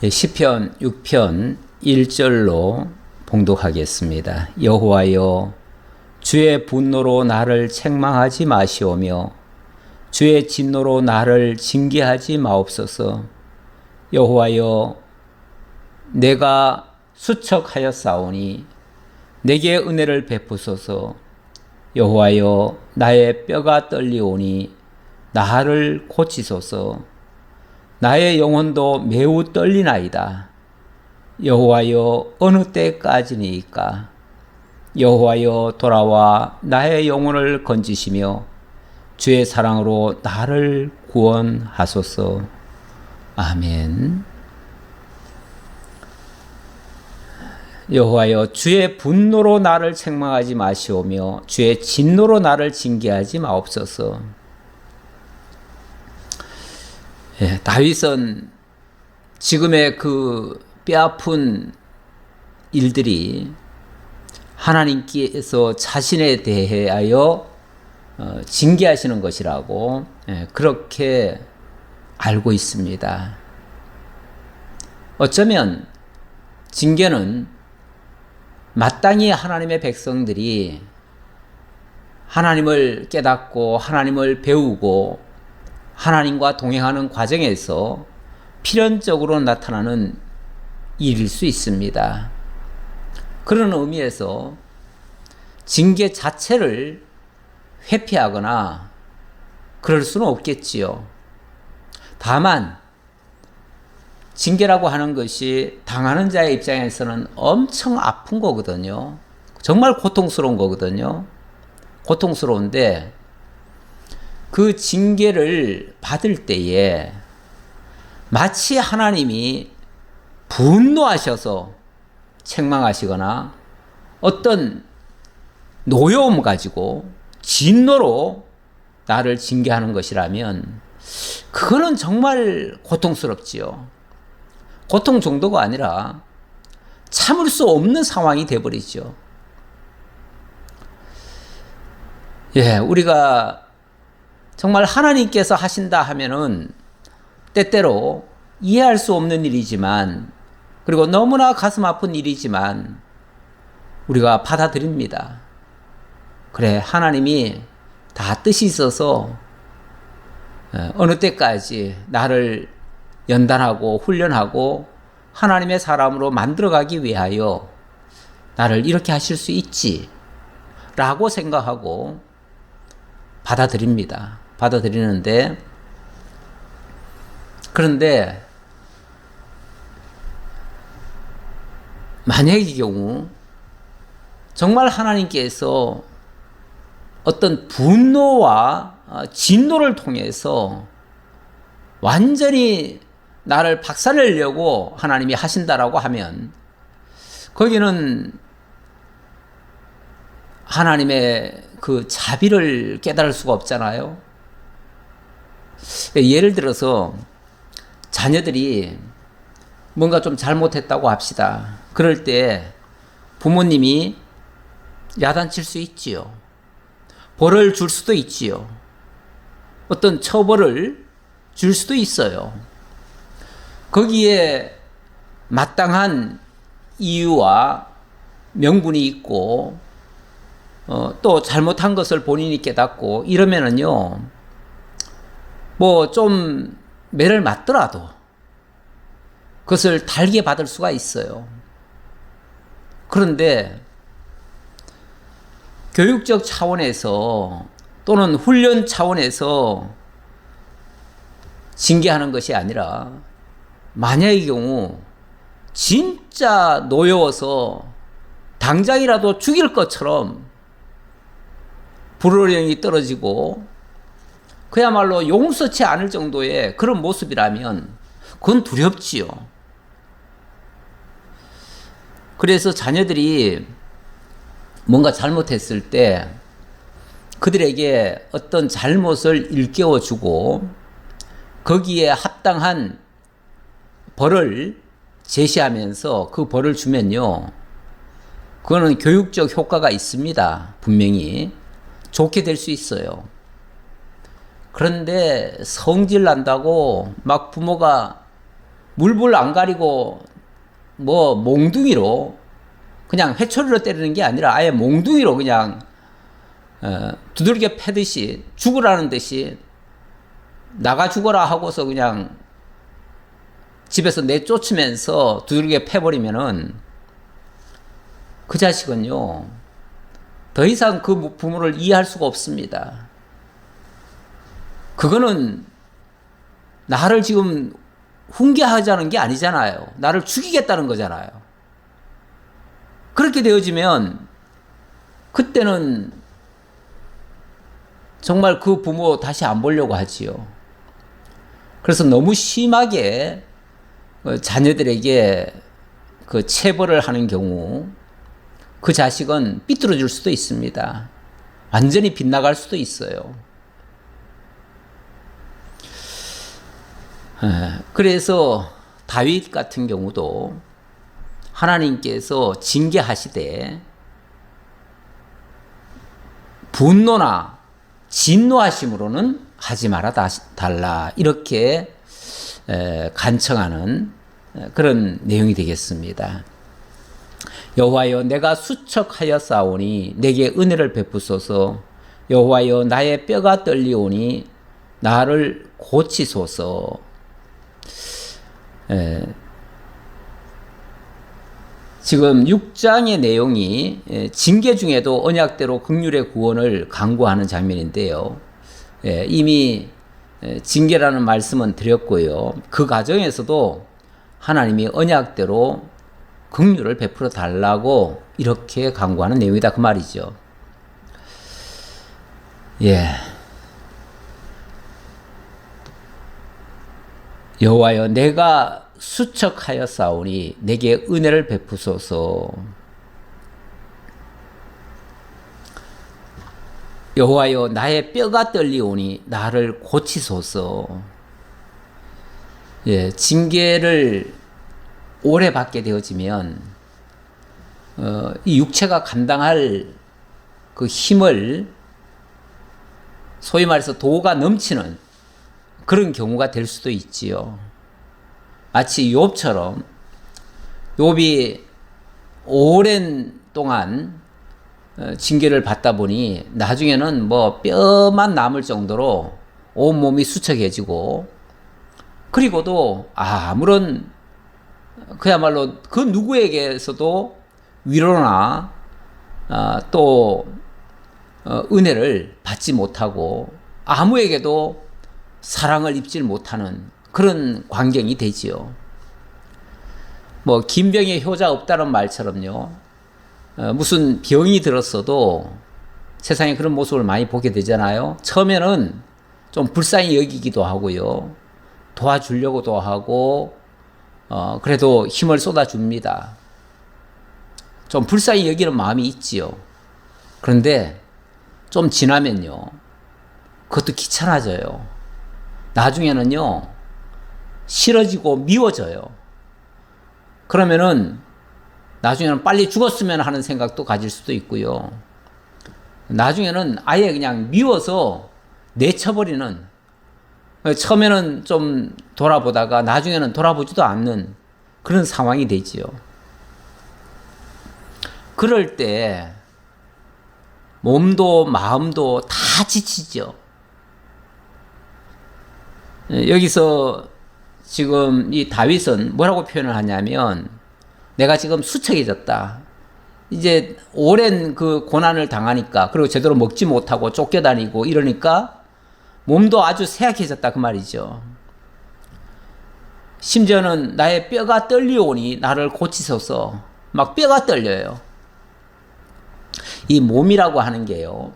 시편 6편 1절로 봉독하겠습니다. 여호와여, 주의 분노로 나를 책망하지 마시오며 주의 진노로 나를 징계하지 마옵소서. 여호와여, 내가 수척하였사오니 내게 은혜를 베푸소서. 여호와여, 나의 뼈가 떨리오니 나를 고치소서. 나의 영혼도 매우 떨리나이다. 여호와여, 어느 때까지니까? 여호와여, 돌아와 나의 영혼을 건지시며 주의 사랑으로 나를 구원하소서. 아멘. 여호와여, 주의 분노로 나를 책망하지 마시오며 주의 진노로 나를 징계하지 마옵소서. 다윗은 지금의 그 뼈아픈 일들이 하나님께서 자신에 대하여 징계하시는 것이라고 그렇게 알고 있습니다. 어쩌면 징계는 마땅히 하나님의 백성들이 하나님을 깨닫고 하나님을 배우고 하나님과 동행하는 과정에서 필연적으로 나타나는 일일 수 있습니다. 그런 의미에서 징계 자체를 회피하거나 그럴 수는 없겠지요. 다만 징계라고 하는 것이 당하는 자의 입장에서는 엄청 아픈 거거든요. 정말 고통스러운 거거든요. 고통스러운데 그 징계를 받을 때에 마치 하나님이 분노하셔서 책망하시거나 어떤 노여움 가지고 진노로 나를 징계하는 것이라면 그거는 정말 고통스럽지요. 고통 정도가 아니라 참을 수 없는 상황이 되어버리죠. 우리가 정말 하나님께서 하신다 하면은 때때로 이해할 수 없는 일이지만, 그리고 너무나 가슴 아픈 일이지만 우리가 받아들입니다. 그래, 하나님이 다 뜻이 있어서 어느 때까지 나를 연단하고 훈련하고 하나님의 사람으로 만들어가기 위하여 나를 이렇게 하실 수 있지 라고 생각하고 받아들입니다. 받아들이는데, 그런데 만약의 경우 정말 하나님께서 어떤 분노와 진노를 통해서 완전히 나를 박살내려고 하나님이 하신다라고 하면 거기는 하나님의 그 자비를 깨달을 수가 없잖아요. 예를 들어서 자녀들이 뭔가 좀 잘못했다고 합시다. 그럴 때 부모님이 야단칠 수 있지요. 벌을 줄 수도 있지요. 어떤 처벌을 줄 수도 있어요. 거기에 마땅한 이유와 명분이 있고 또 잘못한 것을 본인이 깨닫고 이러면은요, 뭐 좀 매를 맞더라도 그것을 달게 받을 수가 있어요. 그런데 교육적 차원에서 또는 훈련 차원에서 징계하는 것이 아니라 만약의 경우 진짜 노여워서 당장이라도 죽일 것처럼 불호령이 떨어지고 그야말로 용서치 않을 정도의 그런 모습이라면 그건 두렵지요. 그래서 자녀들이 뭔가 잘못했을 때 그들에게 어떤 잘못을 일깨워주고 거기에 합당한 벌을 제시하면서 그 벌을 주면요, 그거는 교육적 효과가 있습니다. 분명히 좋게 될 수 있어요. 그런데 성질 난다고 막 부모가 물불 안 가리고 뭐 몽둥이로 그냥 회초리로 때리는 게 아니라 아예 몽둥이로 그냥 두들겨 패듯이 죽으라는 듯이 나가 죽어라 하고서 그냥 집에서 내쫓으면서 두들겨 패버리면은 그 자식은요 더 이상 그 부모를 이해할 수가 없습니다. 그거는 나를 지금 훈계하자는 게 아니잖아요. 나를 죽이겠다는 거잖아요. 그렇게 되어지면 그때는 정말 그 부모 다시 안 보려고 하지요. 그래서 너무 심하게 자녀들에게 그 체벌을 하는 경우 그 자식은 삐뚤어질 수도 있습니다. 완전히 빗나갈 수도 있어요. 그래서 다윗 같은 경우도 하나님께서 징계하시되 분노나 진노하심으로는 하지 말아 달라 이렇게 간청하는 그런 내용이 되겠습니다. 여호와여 내가 수척하여 싸우니 내게 은혜를 베푸소서. 여호와여 나의 뼈가 떨리오니 나를 고치소서. 지금 6장의 내용이 징계 중에도 언약대로 긍휼의 구원을 강구하는 장면인데요. 이미 징계라는 말씀은 드렸고요. 그 과정에서도 하나님이 언약대로 긍휼을 베풀어 달라고 이렇게 강구하는 내용이다 그 말이죠. 여호와여 내가 수척하여 싸우니 내게 은혜를 베푸소서. 여호와여 나의 뼈가 떨리오니 나를 고치소서. 징계를 오래 받게 되어지면 이 육체가 감당할 그 힘을 소위 말해서 도가 넘치는 그런 경우가 될 수도 있지요. 마치 욥처럼 욥이 오랜 동안 징계를 받다 보니 나중에는 뭐 뼈만 남을 정도로 온몸이 수척해지고 그리고도 아무런 그야말로 그 누구에게서도 위로나 또 은혜를 받지 못하고 아무에게도 사랑을 입질 못하는 그런 광경이 되지요. 뭐 김병에 효자 없다는 말처럼요. 무슨 병이 들었어도 세상에 그런 모습을 많이 보게 되잖아요. 처음에는 좀 불쌍히 여기기도 하고요. 도와주려고도 하고 그래도 힘을 쏟아줍니다. 좀 불쌍히 여기는 마음이 있지요. 그런데 좀 지나면요. 그것도 귀찮아져요. 나중에는요. 싫어지고 미워져요. 그러면은 나중에는 빨리 죽었으면 하는 생각도 가질 수도 있고요. 나중에는 아예 그냥 미워서 내쳐버리는, 처음에는 좀 돌아보다가 나중에는 돌아보지도 않는 그런 상황이 되지요. 그럴 때 몸도 마음도 다 지치죠. 여기서 지금 이 다윗은 뭐라고 표현을 하냐면 내가 지금 수척해졌다. 이제 오랜 그 고난을 당하니까 그리고 제대로 먹지 못하고 쫓겨다니고 이러니까 몸도 아주 쇠약해졌다 그 말이죠. 심지어는 나의 뼈가 떨리오니 나를 고치소서. 막 뼈가 떨려요. 이 몸이라고 하는 게요.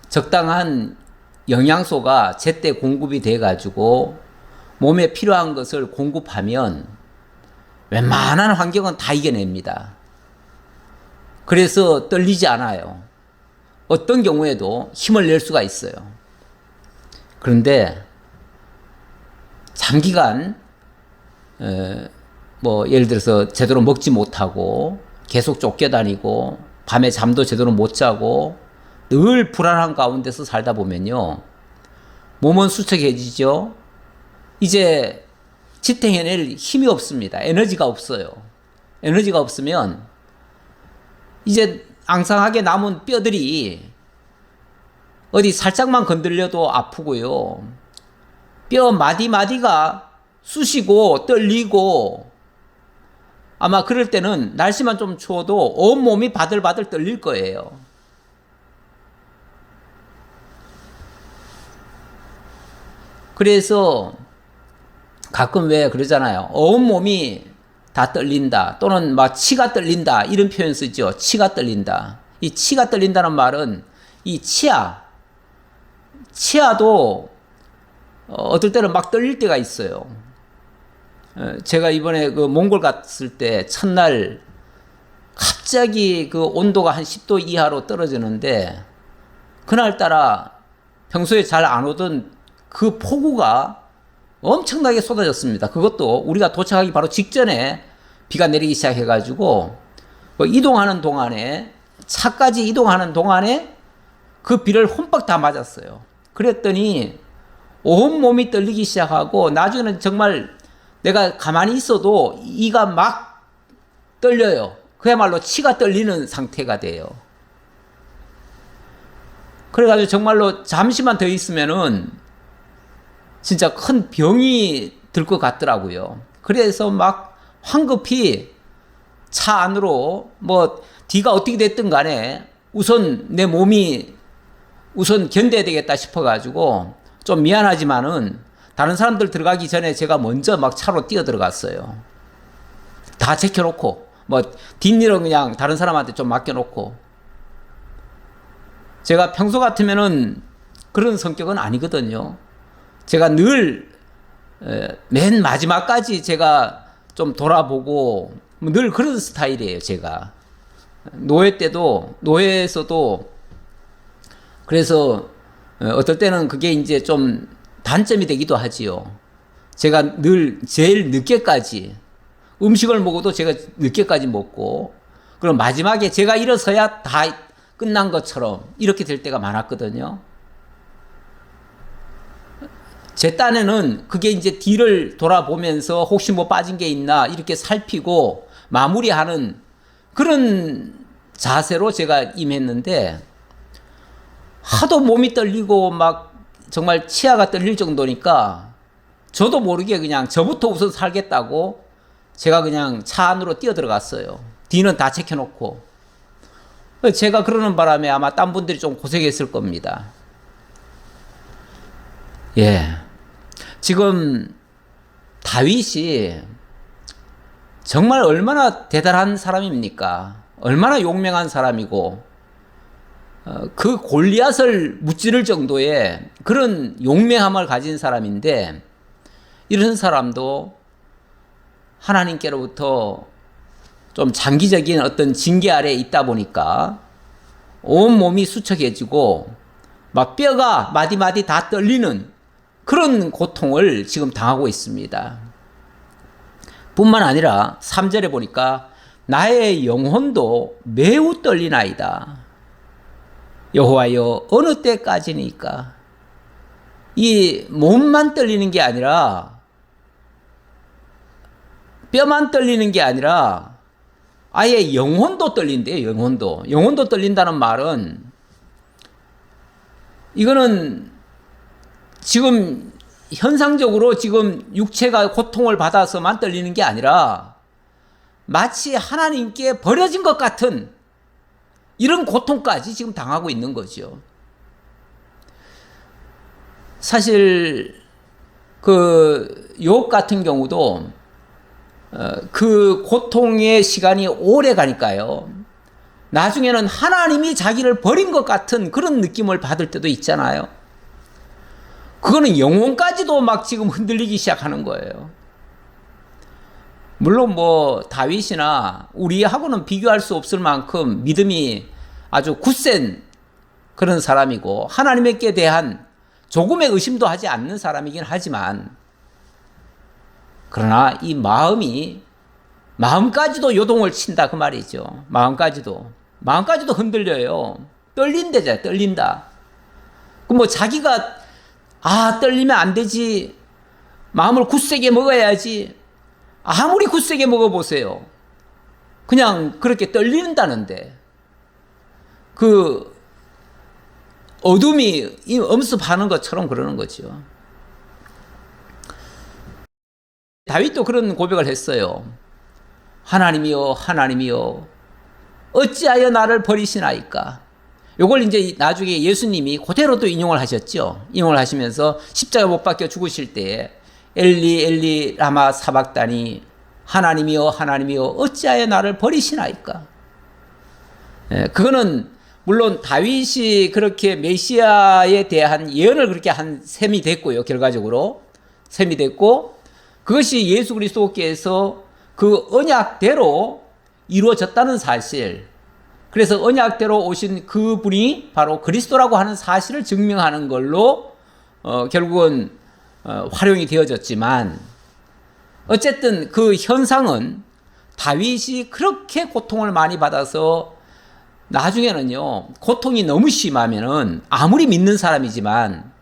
적당한 영양소가 제때 공급이 돼가지고 몸에 필요한 것을 공급하면 웬만한 환경은 다 이겨냅니다. 그래서 떨리지 않아요. 어떤 경우에도 힘을 낼 수가 있어요. 그런데 장기간 뭐 예를 들어서 제대로 먹지 못하고 계속 쫓겨다니고 밤에 잠도 제대로 못 자고 늘 불안한 가운데서 살다 보면요. 몸은 수척해지죠. 이제 지탱해낼 힘이 없습니다. 에너지가 없어요. 에너지가 없으면 이제 앙상하게 남은 뼈들이 어디 살짝만 건들려도 아프고요. 뼈 마디마디가 쑤시고 떨리고 아마 그럴 때는 날씨만 좀 추워도 온몸이 바들바들 떨릴 거예요. 그래서 가끔 왜 그러잖아요. 온몸이 다 떨린다. 또는 막 치가 떨린다. 이런 표현 쓰죠. 치가 떨린다. 이 치가 떨린다는 말은 이 치아도 어떨 때는 막 떨릴 때가 있어요. 제가 이번에 그 몽골 갔을 때 첫날 갑자기 그 온도가 한 10도 이하로 떨어지는데 그날따라 평소에 잘 안 오던 그 폭우가 엄청나게 쏟아졌습니다. 그것도 우리가 도착하기 바로 직전에 비가 내리기 시작해가지고 이동하는 동안에 차까지 이동하는 동안에 그 비를 흠뻑 다 맞았어요. 그랬더니 온몸이 떨리기 시작하고 나중에는 정말 내가 가만히 있어도 이가 막 떨려요. 그야말로 치가 떨리는 상태가 돼요. 그래가지고 정말로 잠시만 더 있으면은 진짜 큰 병이 들 것 같더라고요. 그래서 막 황급히 차 안으로 뭐 뒤가 어떻게 됐든 간에 우선 내 몸이 우선 견뎌야 되겠다 싶어가지고 좀 미안하지만은 다른 사람들 들어가기 전에 제가 먼저 막 차로 뛰어 들어갔어요. 다 제껴놓고 뭐 뒷일은 그냥 다른 사람한테 좀 맡겨놓고. 제가 평소 같으면은 그런 성격은 아니거든요. 제가 늘 맨 마지막까지 제가 좀 돌아보고 늘 그런 스타일이에요. 제가 노예에서도 그래서 어떨 때는 그게 이제 좀 단점이 되기도 하지요. 제가 늘 제일 늦게까지 음식을 먹어도 제가 늦게까지 먹고 그럼 마지막에 제가 일어서야 다 끝난 것처럼 이렇게 될 때가 많았거든요. 제 딴에는 그게 이제 뒤를 돌아보면서 혹시 뭐 빠진 게 있나 이렇게 살피고 마무리하는 그런 자세로 제가 임했는데 하도 몸이 떨리고 막 정말 치아가 떨릴 정도니까 저도 모르게 그냥 저부터 우선 살겠다고 제가 그냥 차 안으로 뛰어 들어갔어요. 뒤는 다 제껴놓고. 제가 그러는 바람에 아마 딴 분들이 좀 고생했을 겁니다. 예. 지금 다윗이 정말 얼마나 대단한 사람입니까? 얼마나 용맹한 사람이고 그 골리앗을 무찌를 정도의 그런 용맹함을 가진 사람인데 이런 사람도 하나님께로부터 좀 장기적인 어떤 징계 아래에 있다 보니까 온몸이 수척해지고 막 뼈가 마디마디 다 떨리는 그런 고통을 지금 당하고 있습니다. 뿐만 아니라 3절에 보니까 나의 영혼도 매우 떨리나이다. 여호와여 어느 때까지니까. 이 몸만 떨리는 게 아니라 뼈만 떨리는 게 아니라 아예 영혼도 떨린대요. 영혼도 떨린다는 말은 이거는 지금 현상적으로 지금 육체가 고통을 받아서만 떨리는 게 아니라 마치 하나님께 버려진 것 같은 이런 고통까지 지금 당하고 있는 거죠. 사실 그 욥 같은 경우도 그 고통의 시간이 오래 가니까요. 나중에는 하나님이 자기를 버린 것 같은 그런 느낌을 받을 때도 있잖아요. 그거는 영혼까지도 막 지금 흔들리기 시작하는 거예요. 물론 뭐 다윗이나 우리하고는 비교할 수 없을 만큼 믿음이 아주 굳센 그런 사람이고 하나님께 대한 조금의 의심도 하지 않는 사람이긴 하지만 그러나 이 마음까지도 요동을 친다 그 말이죠. 마음까지도 흔들려요. 떨린다. 그럼 뭐 자기가 떨리면 안 되지 마음을 굳세게 먹어야지. 아무리 굳세게 먹어보세요. 그냥 그렇게 떨린다는데. 그 어둠이 엄습하는 것처럼 그러는 거죠. 다윗도 그런 고백을 했어요. 하나님이여, 하나님이여, 어찌하여 나를 버리시나이까. 요걸 이제 나중에 예수님이 그대로 또 인용을 하셨죠. 인용을 하시면서 십자가 못 박혀 죽으실 때에 엘리 엘리 라마 사박다니, 하나님이여 하나님이여 어찌하여 나를 버리시나이까. 그거는 물론 다윗이 그렇게 메시아에 대한 예언을 그렇게 한 셈이 됐고요. 결과적으로 셈이 됐고, 그것이 예수 그리스도께서 그 언약대로 이루어졌다는 사실, 그래서 언약대로 오신 그분이 바로 그리스도라고 하는 사실을 증명하는 걸로 결국은 활용이 되어졌지만, 어쨌든 그 현상은 다윗이 그렇게 고통을 많이 받아서 나중에는요, 고통이 너무 심하면은 아무리 믿는 사람이지만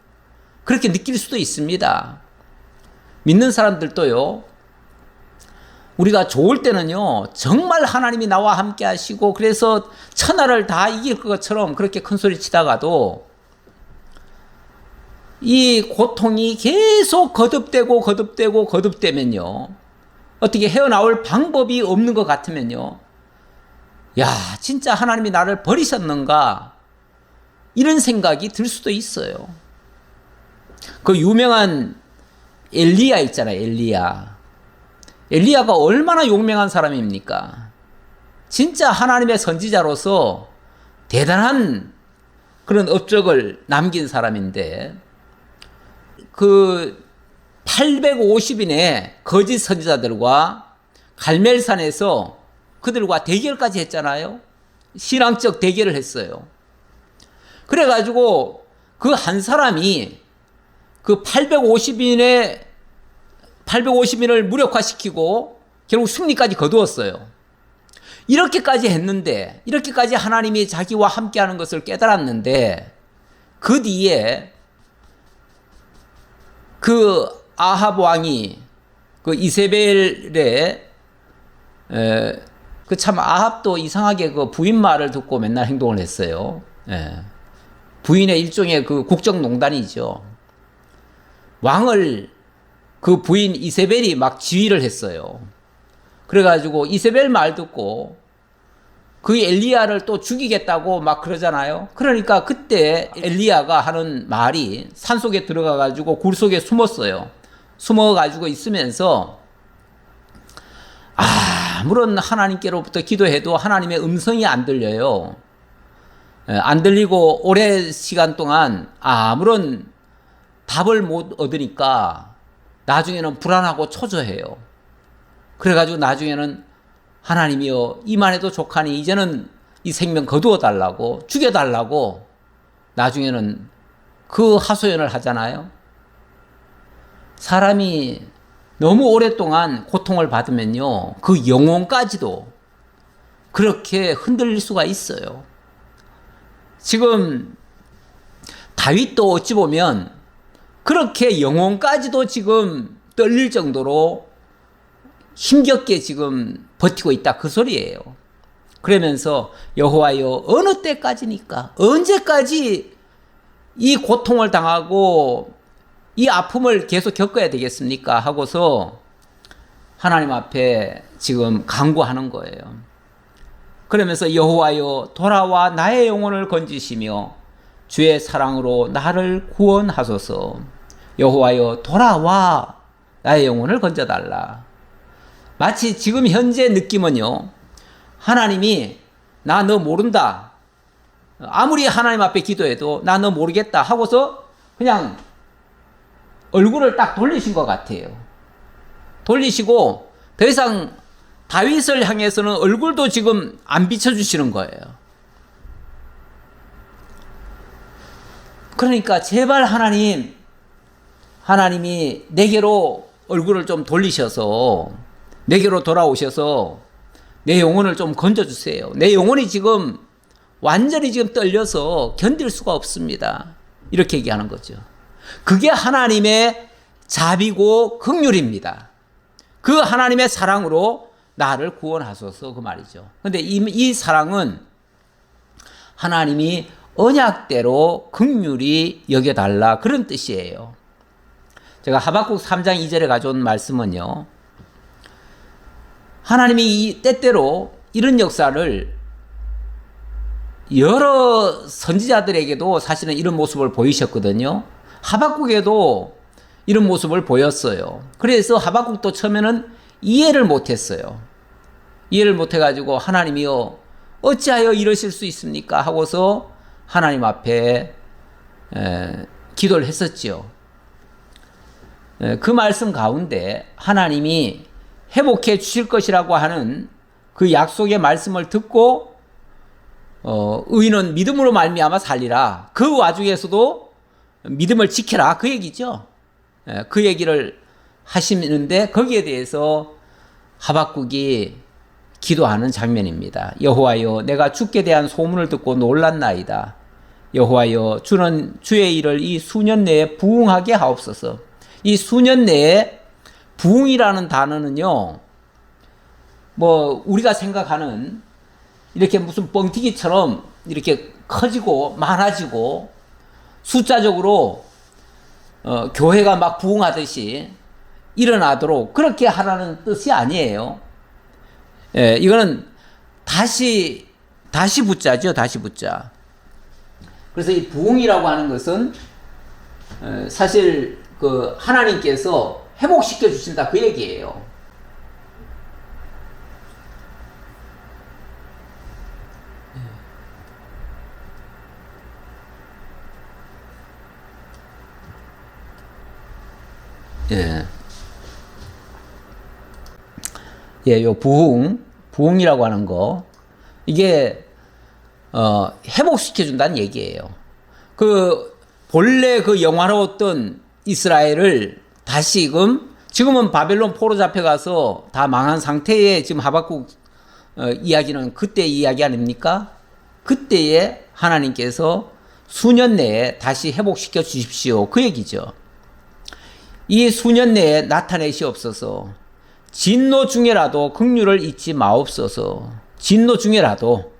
그렇게 느낄 수도 있습니다. 믿는 사람들도요, 우리가 좋을 때는요, 정말 하나님이 나와 함께 하시고 그래서 천하를 다 이길 것처럼 그렇게 큰 소리 치다가도 이 고통이 계속 거듭되면요, 어떻게 헤어나올 방법이 없는 것 같으면요, 야, 진짜 하나님이 나를 버리셨는가, 이런 생각이 들 수도 있어요. 그 유명한 엘리야 있잖아요. 엘리야가 얼마나 용맹한 사람입니까? 진짜 하나님의 선지자로서 대단한 그런 업적을 남긴 사람인데, 그 850인의 거짓 선지자들과 갈멜산에서 그들과 대결까지 했잖아요. 신앙적 대결을 했어요. 그래가지고 그 한 사람이 그 850인을 무력화시키고 결국 승리까지 거두었어요. 이렇게까지 했는데, 이렇게까지 하나님이 자기와 함께하는 것을 깨달았는데, 그 뒤에 그 아합 왕이 그 이세벨의 그 참 아합도 이상하게 그 부인 말을 듣고 맨날 행동을 했어요. 부인의 일종의 그 국정농단이죠. 왕을 그 부인 이세벨이 막 지휘를 했어요. 그래가지고 이세벨 말 듣고 그 엘리야를 또 죽이겠다고 막 그러잖아요. 그러니까 그때 엘리야가 하는 말이, 산속에 들어가가지고 굴 속에 숨었어요. 숨어가지고 있으면서 아무런 하나님께로부터 기도해도 하나님의 음성이 안 들려요. 안 들리고 오랜 시간 동안 아무런 답을 못 얻으니까 나중에는 불안하고 초조해요. 그래가지고 나중에는 하나님이여, 이만 해도 족하니 이제는 이 생명 거두어 달라고, 죽여달라고 나중에는 그 하소연을 하잖아요. 사람이 너무 오랫동안 고통을 받으면요, 그 영혼까지도 그렇게 흔들릴 수가 있어요. 지금 다윗도 어찌 보면 그렇게 영혼까지도 지금 떨릴 정도로 힘겹게 지금 버티고 있다, 그 소리예요. 그러면서 여호와여, 어느 때까지니까, 언제까지 이 고통을 당하고 이 아픔을 계속 겪어야 되겠습니까? 하고서 하나님 앞에 지금 간구하는 거예요. 그러면서 여호와여, 돌아와 나의 영혼을 건지시며 주의 사랑으로 나를 구원하소서. 여호와여, 돌아와 나의 영혼을 건져달라. 마치 지금 현재 느낌은요, 하나님이 나 너 모른다, 아무리 하나님 앞에 기도해도 나 너 모르겠다 하고서 그냥 얼굴을 딱 돌리신 것 같아요. 돌리시고 더 이상 다윗을 향해서는 얼굴도 지금 안 비춰주시는 거예요. 그러니까 제발 하나님이 내게로 얼굴을 좀 돌리셔서 내게로 돌아오셔서 내 영혼을 좀 건져주세요. 내 영혼이 지금 완전히 지금 떨려서 견딜 수가 없습니다. 이렇게 얘기하는 거죠. 그게 하나님의 자비고 긍휼입니다. 그 하나님의 사랑으로 나를 구원하소서 그 말이죠. 근데 이 사랑은 하나님이 언약대로 긍휼히 여겨달라 그런 뜻이에요. 제가 하박국 3장 2절에 가져온 말씀은요. 하나님이 이 때때로 이런 역사를 여러 선지자들에게도 사실은 이런 모습을 보이셨거든요. 하박국에도 이런 모습을 보였어요. 그래서 하박국도 처음에는 이해를 못했어요. 이해를 못해가지고 하나님이여 어찌하여 이러실 수 있습니까? 하고서 하나님 앞에 기도를 했었지요. 그 말씀 가운데 하나님이 회복해 주실 것이라고 하는 그 약속의 말씀을 듣고 의인은 믿음으로 말미암아 살리라. 그 와중에서도 믿음을 지켜라. 그 얘기죠. 그 얘기를 하시는데 거기에 대해서 하박국이 기도하는 장면입니다. 여호와여 내가 주께 대한 소문을 듣고 놀랐나이다. 여호와여 주는 주의 일을 이 수년 내에 부응하게 하옵소서. 이 수년 내에 부응이라는 단어는요. 뭐 우리가 생각하는 이렇게 무슨 뻥튀기처럼 이렇게 커지고 많아지고 숫자적으로 교회가 막 부흥하듯이 일어나도록 그렇게 하라는 뜻이 아니에요. 예, 이거는 다시 붙자죠. 다시 붙자. 그래서 이 부흥이라고 하는 것은 사실 그 하나님께서 회복시켜 주신다 그 얘기예요. 예. 예, 요 부흥이라고 하는 거, 이게, 회복시켜준다는 얘기예요. 본래 그 영화로웠던 이스라엘을 지금은 바벨론 포로 잡혀가서 다 망한 상태에 지금 하박국, 이야기는 그때 이야기 아닙니까? 그때에 하나님께서 수년 내에 다시 회복시켜 주십시오. 그 얘기죠. 이 수년 내에 나타내시옵소서. 진노 중에라도 긍휼을 잊지 마옵소서. 진노 중에라도.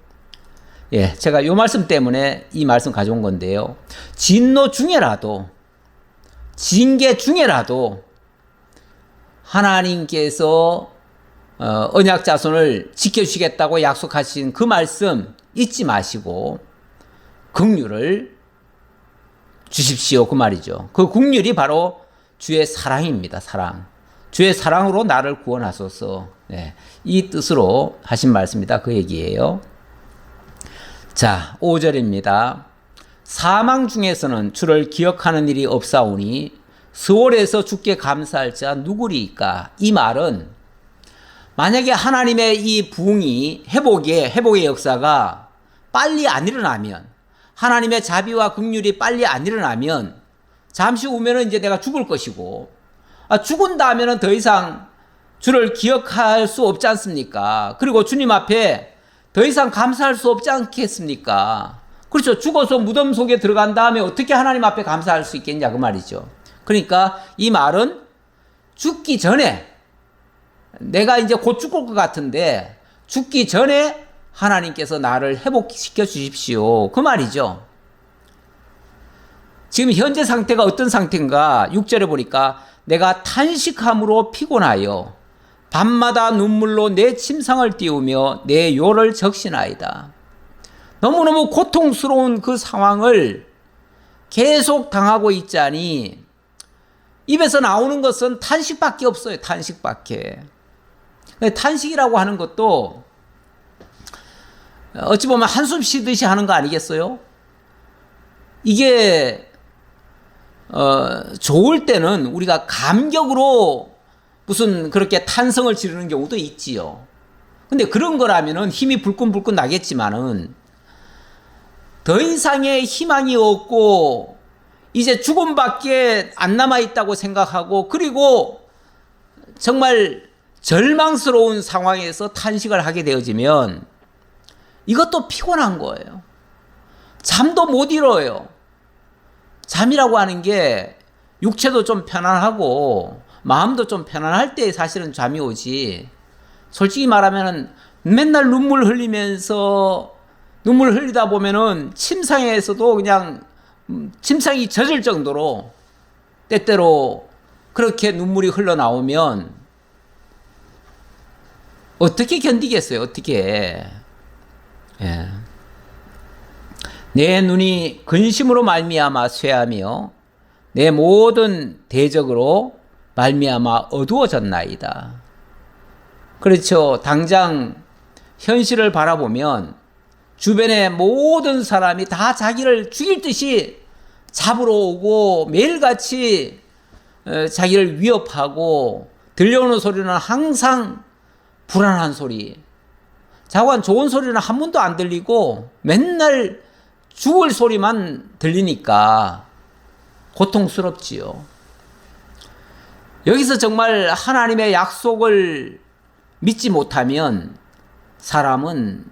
예, 제가 이 말씀 때문에 이 말씀 가져온 건데요. 진노 중에라도, 징계 중에라도 하나님께서 언약 자손을 지켜주시겠다고 약속하신 그 말씀 잊지 마시고 긍휼을 주십시오. 그 말이죠. 그 긍휼이 바로 주의 사랑입니다. 사랑. 주의 사랑으로 나를 구원하소서. 네, 이 뜻으로 하신 말씀이다. 그 얘기예요. 자, 5절입니다. 사망 중에서는 주를 기억하는 일이 없사오니 스월에서 주께 감사할 자 누구리이까? 이 말은 만약에 하나님의 이 부흥이 회복의 역사가 빨리 안 일어나면, 하나님의 자비와 긍휼이 빨리 안 일어나면 잠시 후면은 이제 내가 죽을 것이고, 죽은 다음에는 더 이상 주를 기억할 수 없지 않습니까? 그리고 주님 앞에 더 이상 감사할 수 없지 않겠습니까? 그렇죠. 죽어서 무덤 속에 들어간 다음에 어떻게 하나님 앞에 감사할 수 있겠냐 그 말이죠. 그러니까 이 말은 죽기 전에, 내가 이제 곧 죽을 것 같은데 죽기 전에 하나님께서 나를 회복시켜 주십시오. 그 말이죠. 지금 현재 상태가 어떤 상태인가? 6절에 보니까 내가 탄식함으로 피곤하여 밤마다 눈물로 내 침상을 띄우며 내 요를 적시나이다. 너무너무 고통스러운 그 상황을 계속 당하고 있자니 입에서 나오는 것은 탄식밖에 없어요. 탄식밖에. 탄식이라고 하는 것도 어찌 보면 한숨 쉬듯이 하는 거 아니겠어요? 이게 좋을 때는 우리가 감격으로 무슨 그렇게 탄성을 지르는 경우도 있지요. 근데 그런 거라면은 힘이 불끈불끈 나겠지만은 더 이상의 희망이 없고 이제 죽음밖에 안 남아있다고 생각하고, 그리고 정말 절망스러운 상황에서 탄식을 하게 되어지면 이것도 피곤한 거예요. 잠도 못 이뤄요. 잠이라고 하는 게 육체도 좀 편안하고 마음도 좀 편안할 때 사실은 잠이 오지. 솔직히 말하면 맨날 눈물 흘리다 보면은 침상에서도 그냥 침상이 젖을 정도로 때때로 그렇게 눈물이 흘러나오면 어떻게 견디겠어요? 어떻게. 예. 내 눈이 근심으로 말미암아 쇠하며 내 모든 대적으로 말미암아 어두워졌나이다. 그렇죠. 당장 현실을 바라보면 주변의 모든 사람이 다 자기를 죽일 듯이 잡으러 오고 매일같이 자기를 위협하고 들려오는 소리는 항상 불안한 소리. 자관 좋은 소리는 한 번도 안 들리고 맨날 죽을 소리만 들리니까 고통스럽지요. 여기서 정말 하나님의 약속을 믿지 못하면 사람은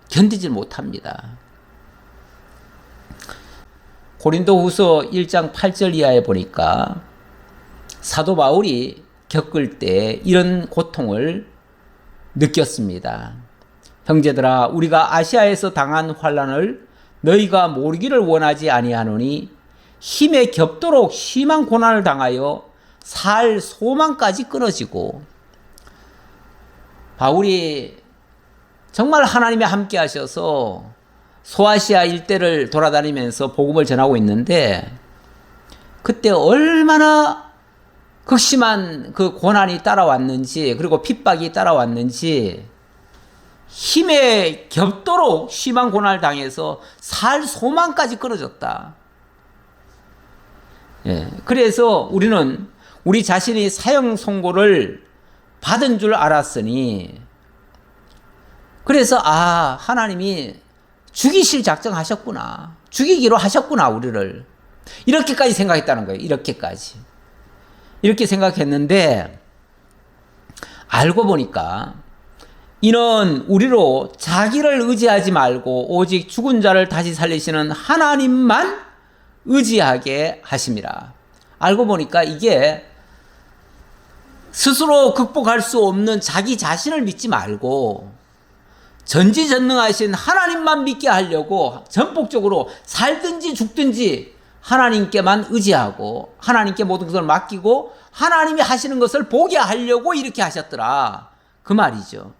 견디지 못합니다. 고린도후서 1장 8절 이하에 보니까 사도 바울이 겪을 때 이런 고통을 느꼈습니다. 형제들아, 우리가 아시아에서 당한 환난을 너희가 모르기를 원하지 아니하노니 힘에 겹도록 심한 고난을 당하여 살 소망까지 끊어지고. 바울이 정말 하나님이 함께 하셔서 소아시아 일대를 돌아다니면서 복음을 전하고 있는데 그때 얼마나 극심한 그 고난이 따라왔는지, 그리고 핍박이 따라왔는지, 힘에 겹도록 심한 고난을 당해서 살 소망까지 끊어졌다. 예, 그래서 우리는 우리 자신이 사형 선고를 받은 줄 알았으니, 그래서 하나님이 죽이실 작정하셨구나, 죽이기로 하셨구나 우리를, 이렇게까지 생각했다는 거예요. 이렇게 생각했는데 알고 보니까 이는 우리로 자기를 의지하지 말고 오직 죽은 자를 다시 살리시는 하나님만 의지하게 하심이라. 알고 보니까 이게 스스로 극복할 수 없는 자기 자신을 믿지 말고 전지전능하신 하나님만 믿게 하려고 전폭적으로 살든지 죽든지 하나님께만 의지하고 하나님께 모든 것을 맡기고 하나님이 하시는 것을 보게 하려고 이렇게 하셨더라, 그 말이죠.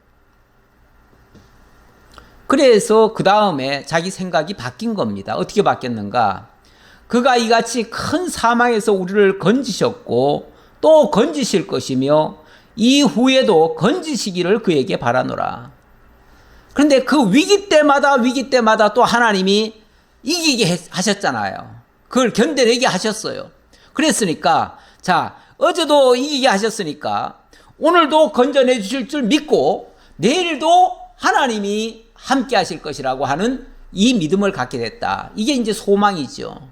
그래서 그 다음에 자기 생각이 바뀐 겁니다. 어떻게 바뀌었는가? 그가 이같이 큰 사망에서 우리를 건지셨고 또 건지실 것이며 이후에도 건지시기를 그에게 바라노라. 그런데 그 위기 때마다 또 하나님이 이기게 하셨잖아요. 그걸 견뎌내게 하셨어요. 그랬으니까 자, 어제도 이기게 하셨으니까 오늘도 건져내 주실 줄 믿고 내일도 하나님이 함께 하실 것이라고 하는 이 믿음을 갖게 됐다. 이게 이제 소망이죠.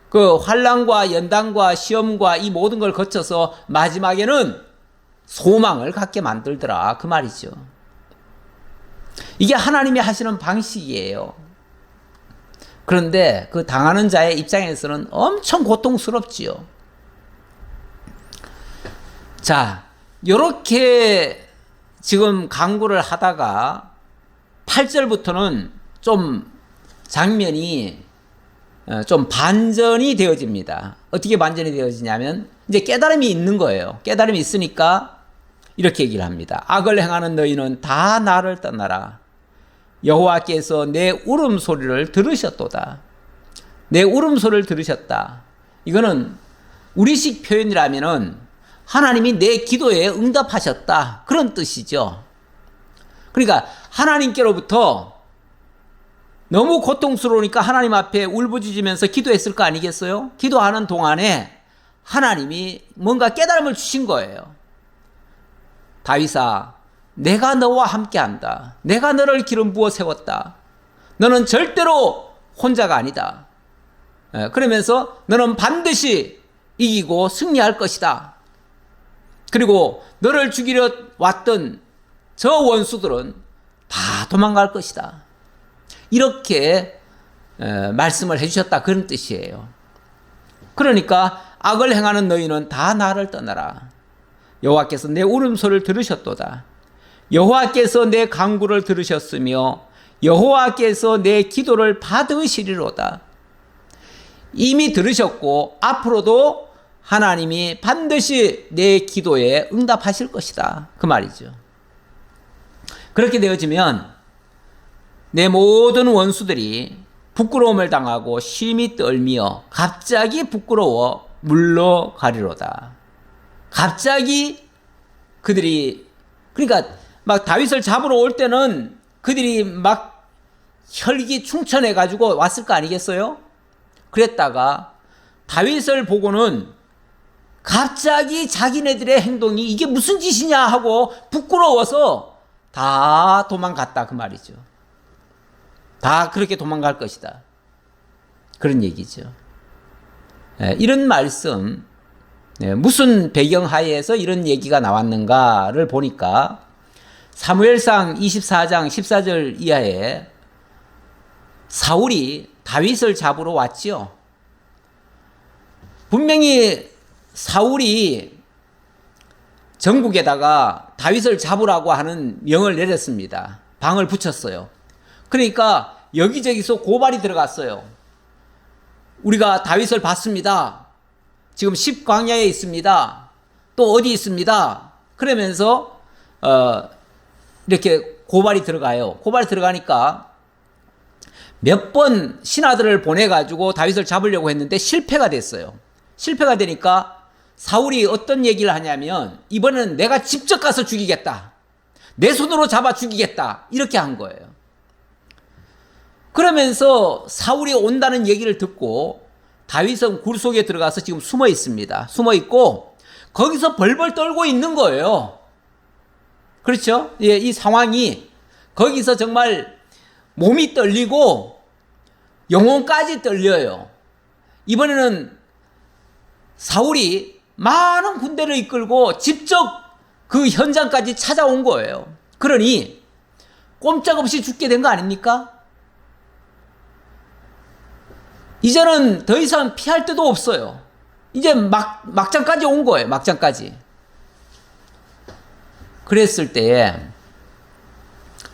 그 환난과 연단과 시험과 이 모든 걸 거쳐서 마지막에는 소망을 갖게 만들더라, 그 말이죠. 이게 하나님이 하시는 방식이에요. 그런데 그 당하는 자의 입장에서는 엄청 고통스럽지요. 자, 요렇게 지금 강구를 하다가 8절부터는 좀 장면이 좀 반전이 되어집니다. 어떻게 반전이 되어지냐면 이제 깨달음이 있는 거예요. 깨달음이 있으니까 이렇게 얘기를 합니다. 악을 행하는 너희는 다 나를 떠나라. 여호와께서 내 울음소리를 들으셨도다. 내 울음소리를 들으셨다. 이거는 우리식 표현이라면은 하나님이 내 기도에 응답하셨다, 그런 뜻이죠. 그러니까 하나님께로부터 너무 고통스러우니까 하나님 앞에 울부짖으면서 기도했을 거 아니겠어요? 기도하는 동안에 하나님이 뭔가 깨달음을 주신 거예요. 다윗아, 내가 너와 함께한다. 내가 너를 기름 부어 세웠다. 너는 절대로 혼자가 아니다. 그러면서 너는 반드시 이기고 승리할 것이다. 그리고 너를 죽이려 왔던 저 원수들은 다 도망갈 것이다. 이렇게 말씀을 해주셨다, 그런 뜻이에요. 그러니까 악을 행하는 너희는 다 나를 떠나라. 여호와께서 내 울음소리를 들으셨도다. 여호와께서 내 간구를 들으셨으며 여호와께서 내 기도를 받으시리로다. 이미 들으셨고 앞으로도 하나님이 반드시 내 기도에 응답하실 것이다. 그 말이죠. 그렇게 되어지면 내 모든 원수들이 부끄러움을 당하고 심히 떨며 갑자기 부끄러워 물러가리로다. 갑자기 그들이, 그러니까 막 다윗을 잡으러 올 때는 그들이 막 혈기 충천해 가지고 왔을 거 아니겠어요? 그랬다가 다윗을 보고는 갑자기 자기네들의 행동이 이게 무슨 짓이냐 하고 부끄러워서 다 도망갔다 그 말이죠. 다 그렇게 도망갈 것이다. 그런 얘기죠. 이런 말씀, 무슨 배경하에서 이런 얘기가 나왔는가를 보니까 사무엘상 24장 14절 이하에 사울이 다윗을 잡으러 왔지요. 분명히 사울이 전국에다가 다윗을 잡으라고 하는 명을 내렸습니다. 방을 붙였어요. 그러니까 여기저기서 고발이 들어갔어요. 우리가 다윗을 봤습니다. 지금 십광야에 있습니다. 또 어디 있습니다. 그러면서 이렇게 고발이 들어가요. 고발이 들어가니까 몇 번 신하들을 보내가지고 다윗을 잡으려고 했는데 실패가 됐어요. 실패가 되니까 사울이 어떤 얘기를 하냐면 이번에는 내가 직접 가서 죽이겠다. 내 손으로 잡아 죽이겠다. 이렇게 한 거예요. 그러면서 사울이 온다는 얘기를 듣고 다윗은 굴 속에 들어가서 지금 숨어 있습니다. 숨어 있고 거기서 벌벌 떨고 있는 거예요. 그렇죠? 예, 이 상황이 거기서 정말 몸이 떨리고 영혼까지 떨려요. 이번에는 사울이 많은 군대를 이끌고 직접 그 현장까지 찾아온 거예요. 그러니 꼼짝없이 죽게 된 거 아닙니까? 이제는 더 이상 피할 데도 없어요. 이제 막장까지 온 거예요. 막장까지. 그랬을 때에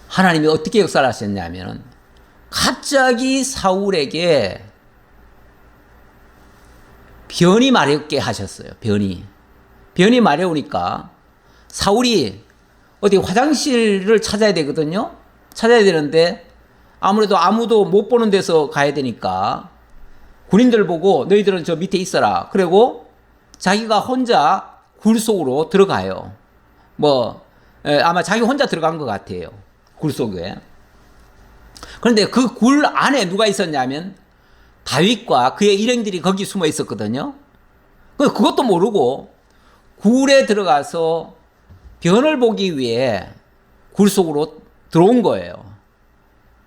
하나님이 어떻게 역사를 하셨냐면 갑자기 사울에게 변이 마렵게 하셨어요. 변이 마려우니까 사울이 어디 화장실을 찾아야 되거든요. 찾아야 되는데 아무래도 아무도 못 보는 데서 가야 되니까 군인들 보고 너희들은 저 밑에 있어라. 그리고 자기가 혼자 굴 속으로 들어가요. 아마 자기 혼자 들어간 것 같아요. 굴 속에. 그런데 그 굴 안에 누가 있었냐면 다윗과 그의 일행들이 거기 숨어 있었거든요. 그것도 모르고 굴에 들어가서 변을 보기 위해 굴 속으로 들어온 거예요.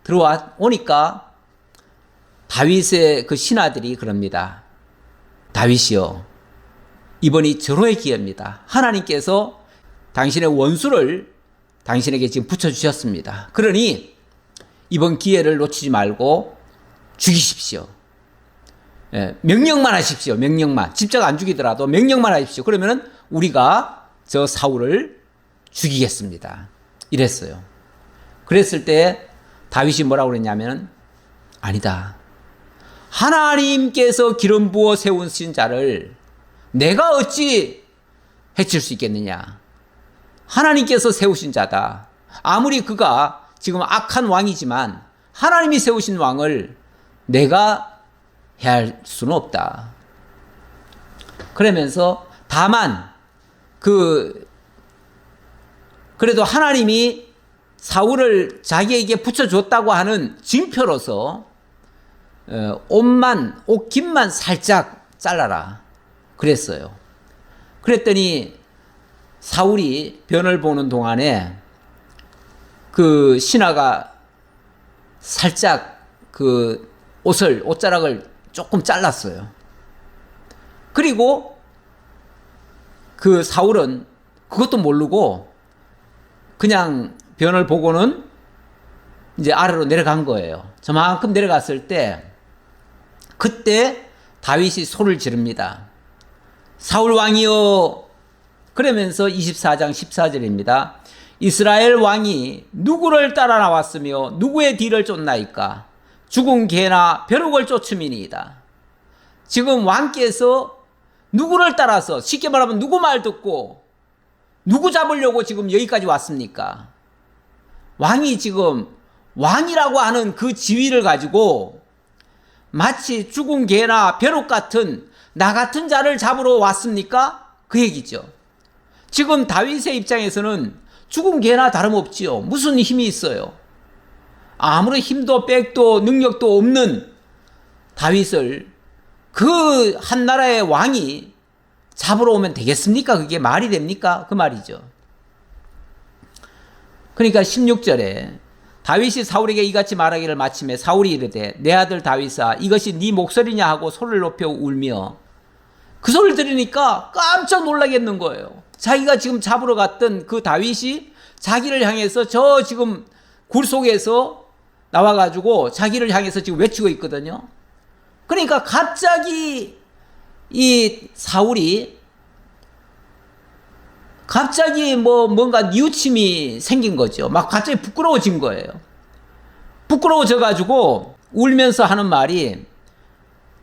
들어오니까 다윗의 그 신하들이 그럽니다. 다윗이요, 이번이 절호의 기회입니다. 하나님께서 당신의 원수를 당신에게 지금 붙여주셨습니다. 그러니 이번 기회를 놓치지 말고 죽이십시오. 명령만 하십시오. 명령만. 직접 안 죽이더라도 명령만 하십시오. 그러면 우리가 저 사울을 죽이겠습니다. 이랬어요. 그랬을 때 다윗이 뭐라고 그랬냐면 아니다. 하나님께서 기름 부어 세우신 자를 내가 어찌 해칠 수 있겠느냐. 하나님께서 세우신 자다. 아무리 그가 지금 악한 왕이지만 하나님이 세우신 왕을 내가 해할 수는 없다. 그러면서 다만 그래도 하나님이 사울을 자기에게 붙여줬다고 하는 징표로서 옷 깃만 살짝 잘라라 그랬어요. 그랬더니 사울이 변을 보는 동안에 그 신하가 살짝 그 옷자락을 조금 잘랐어요. 그리고 그 사울은 그것도 모르고 그냥 변을 보고는 이제 아래로 내려간 거예요. 저만큼 내려갔을 때 그때 다윗이 소를 지릅니다. 사울 왕이여, 그러면서 24장 14절입니다. 이스라엘 왕이 누구를 따라 나왔으며 누구의 뒤를 쫓나이까? 죽은 개나 벼룩을 쫓음이니이다. 지금 왕께서 누구를 따라서, 쉽게 말하면 누구 말 듣고 누구 잡으려고 지금 여기까지 왔습니까? 왕이 지금 왕이라고 하는 그 지위를 가지고 마치 죽은 개나 벼룩 같은 나 같은 자를 잡으러 왔습니까? 그 얘기죠. 지금 다윗의 입장에서는 죽은 개나 다름없지요. 무슨 힘이 있어요? 아무런 힘도 백도 능력도 없는 다윗을 그 한 나라의 왕이 잡으러 오면 되겠습니까? 그게 말이 됩니까? 그 말이죠. 그러니까 16절에 다윗이 사울에게 이같이 말하기를 마침에 사울이 이르되 내 아들 다윗아 이것이 네 목소리냐 하고 소리를 높여 울며, 그 소리를 들으니까 깜짝 놀라겠는 거예요. 자기가 지금 잡으러 갔던 그 다윗이 자기를 향해서 저 지금 굴 속에서 나와가지고 자기를 향해서 지금 외치고 있거든요. 그러니까 갑자기 이 사울이 갑자기 뭔가 뉘우침이 생긴 거죠. 막 갑자기 부끄러워진 거예요. 부끄러워져 가지고 울면서 하는 말이,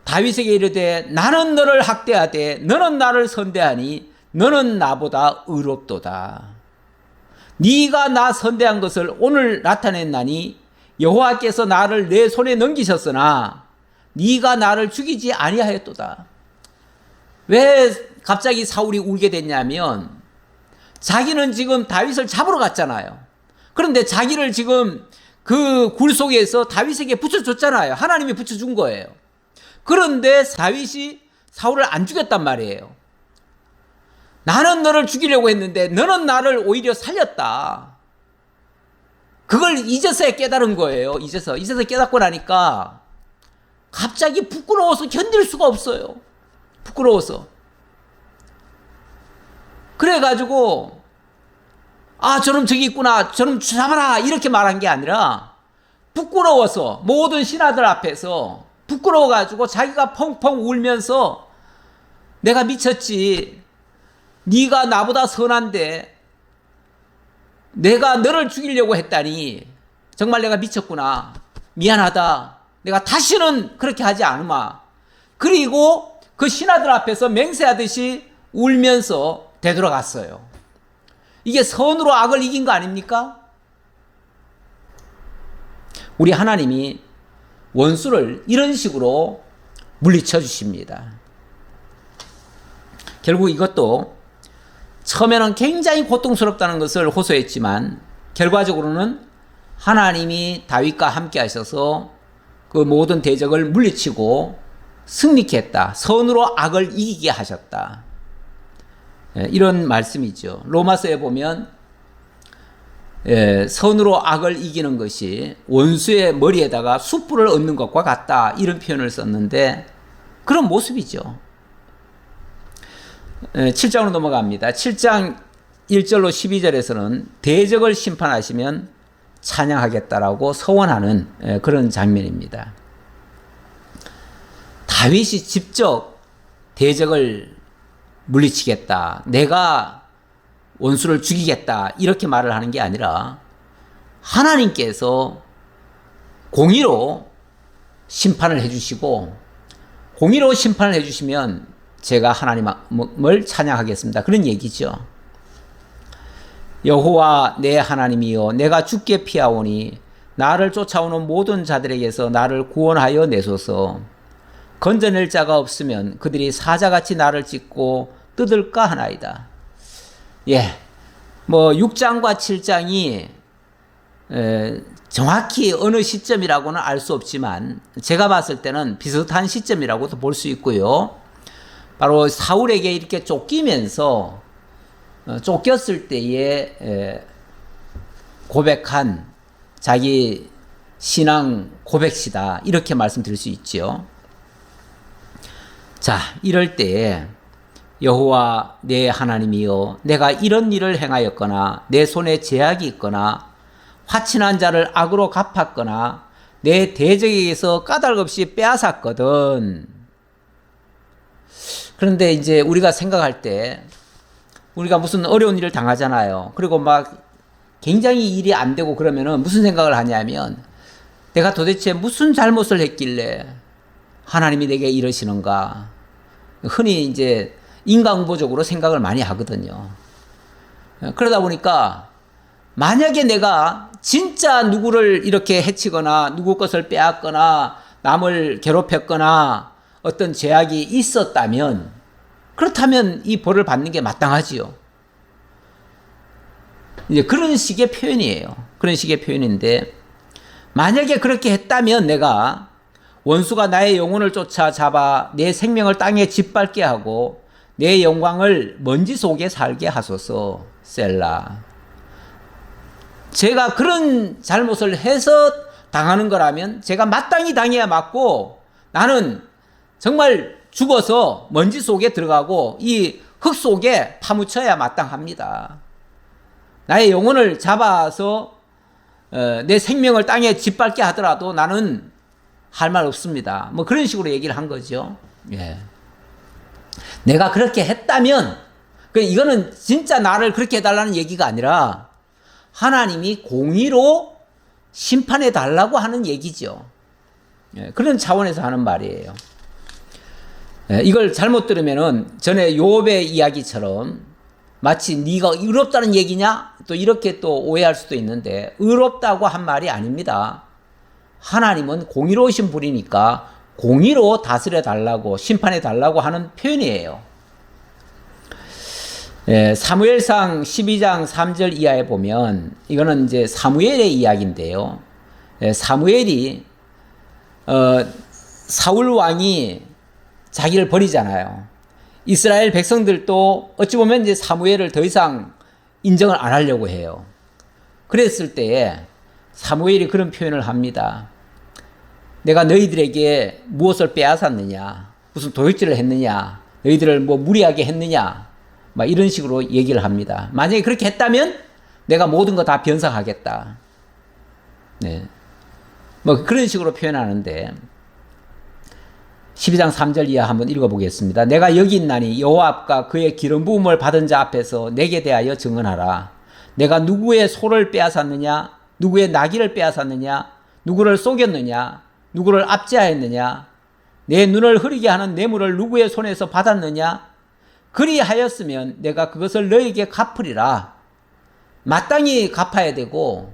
다윗에게 이르되 나는 너를 학대하되 너는 나를 선대하니 너는 나보다 의롭도다. 네가 나 선대한 것을 오늘 나타냈나니 여호와께서 나를 내 손에 넘기셨으나 네가 나를 죽이지 아니하였도다. 왜 갑자기 사울이 울게 됐냐면, 자기는 지금 다윗을 잡으러 갔잖아요. 그런데 자기를 지금 그 굴 속에서 다윗에게 붙여줬잖아요. 하나님이 붙여준 거예요. 그런데 다윗이 사울을 안 죽였단 말이에요. 나는 너를 죽이려고 했는데 너는 나를 오히려 살렸다. 그걸 이제서야 깨달은 거예요. 이제서 깨닫고 나니까 갑자기 부끄러워서 견딜 수가 없어요. 부끄러워서. 그래가지고 저놈 저기 있구나, 저놈 잡아라 이렇게 말한 게 아니라 부끄러워서, 모든 신하들 앞에서 부끄러워가지고 자기가 펑펑 울면서 내가 미쳤지, 네가 나보다 선한데 내가 너를 죽이려고 했다니 정말 내가 미쳤구나, 미안하다, 내가 다시는 그렇게 하지 않으마. 그리고 그 신하들 앞에서 맹세하듯이 울면서 되돌아갔어요. 이게 선으로 악을 이긴 거 아닙니까? 우리 하나님이 원수를 이런 식으로 물리쳐 주십니다. 결국 이것도 처음에는 굉장히 고통스럽다는 것을 호소했지만 결과적으로는 하나님이 다윗과 함께 하셔서 그 모든 대적을 물리치고 승리케 했다. 선으로 악을 이기게 하셨다. 이런 말씀이죠. 로마서에 보면 선으로 악을 이기는 것이 원수의 머리에다가 숯불을 얹는 것과 같다, 이런 표현을 썼는데 그런 모습이죠. 7장으로 넘어갑니다. 7장 1절로 12절에서는 대적을 심판하시면 찬양하겠다라고 서원하는 그런 장면입니다. 다윗이 직접 대적을 물리치겠다, 내가 원수를 죽이겠다, 이렇게 말을 하는 게 아니라 하나님께서 공의로 심판을 해주시고, 공의로 심판을 해주시면 제가 하나님을 찬양하겠습니다, 그런 얘기죠. 여호와 내 하나님이여, 내가 죽게 피하오니 나를 쫓아오는 모든 자들에게서 나를 구원하여 내소서. 건져낼 자가 없으면 그들이 사자같이 나를 찢고 뜯을까 하나이다. 6장과 7장이 정확히 어느 시점이라고는 알 수 없지만 제가 봤을 때는 비슷한 시점이라고도 볼 수 있고요. 바로 사울에게 이렇게 쫓기면서 쫓겼을 때에 고백한 자기 신앙 고백시다, 이렇게 말씀드릴 수 있죠. 자, 이럴 때에 여호와 내 하나님이여, 내가 이런 일을 행하였거나 내 손에 제약이 있거나 화친한 자를 악으로 갚았거나 내 대적에게서 까닭 없이 빼앗았거든. 그런데 이제 우리가 생각할 때 우리가 무슨 어려운 일을 당하잖아요. 그리고 막 굉장히 일이 안 되고 그러면은 무슨 생각을 하냐면 내가 도대체 무슨 잘못을 했길래 하나님이 내게 이러시는가. 흔히 이제 인간보적으로 생각을 많이 하거든요. 그러다 보니까 만약에 내가 진짜 누구를 이렇게 해치거나 누구 것을 빼앗거나 남을 괴롭혔거나 어떤 죄악이 있었다면 그렇다면 이 벌을 받는 게 마땅하지요. 이제 그런 식의 표현이에요. 그런 식의 표현인데 만약에 그렇게 했다면 내가 원수가 나의 영혼을 쫓아잡아 내 생명을 땅에 짓밟게 하고 내 영광을 먼지 속에 살게 하소서. 셀라. 제가 그런 잘못을 해서 당하는 거라면 제가 마땅히 당해야 맞고 나는 정말 죽어서 먼지 속에 들어가고 이 흙 속에 파묻혀야 마땅합니다. 나의 영혼을 잡아서 내 생명을 땅에 짓밟게 하더라도 나는 할 말 없습니다. 뭐 그런 식으로 얘기를 한 거죠. 예. 내가 그렇게 했다면 이거는 진짜 나를 그렇게 해달라는 얘기가 아니라 하나님이 공의로 심판해 달라고 하는 얘기죠. 예. 그런 차원에서 하는 말이에요. 예. 이걸 잘못 들으면은 전에 욥의 이야기처럼 마치 네가 의롭다는 얘기냐? 또 이렇게 또 오해할 수도 있는데 의롭다고 한 말이 아닙니다. 하나님은 공의로우신 분이니까 공의로 다스려 달라고 심판해 달라고 하는 표현이에요. 예, 사무엘상 12장 3절 이하에 보면 이거는 이제 사무엘의 이야기인데요. 예, 사무엘이 사울 왕이 자기를 버리잖아요. 이스라엘 백성들도 어찌 보면 이제 사무엘을 더 이상 인정을 안 하려고 해요. 그랬을 때에 사무엘이 그런 표현을 합니다. 내가 너희들에게 무엇을 빼앗았느냐? 무슨 도둑질을 했느냐? 너희들을 뭐 무리하게 했느냐? 막 이런 식으로 얘기를 합니다. 만약에 그렇게 했다면 내가 모든 거 다 변상하겠다. 네. 뭐 그런 식으로 표현하는데 12장 3절 이하 한번 읽어보겠습니다. 내가 여기 있나니 여호와 앞과 그의 기름 부음을 받은 자 앞에서 내게 대하여 증언하라. 내가 누구의 소를 빼앗았느냐? 누구의 나귀를 빼앗았느냐? 누구를 속였느냐? 누구를 압제하였느냐? 내 눈을 흐리게 하는 뇌물을 누구의 손에서 받았느냐? 그리하였으면 내가 그것을 너에게 갚으리라. 마땅히 갚아야 되고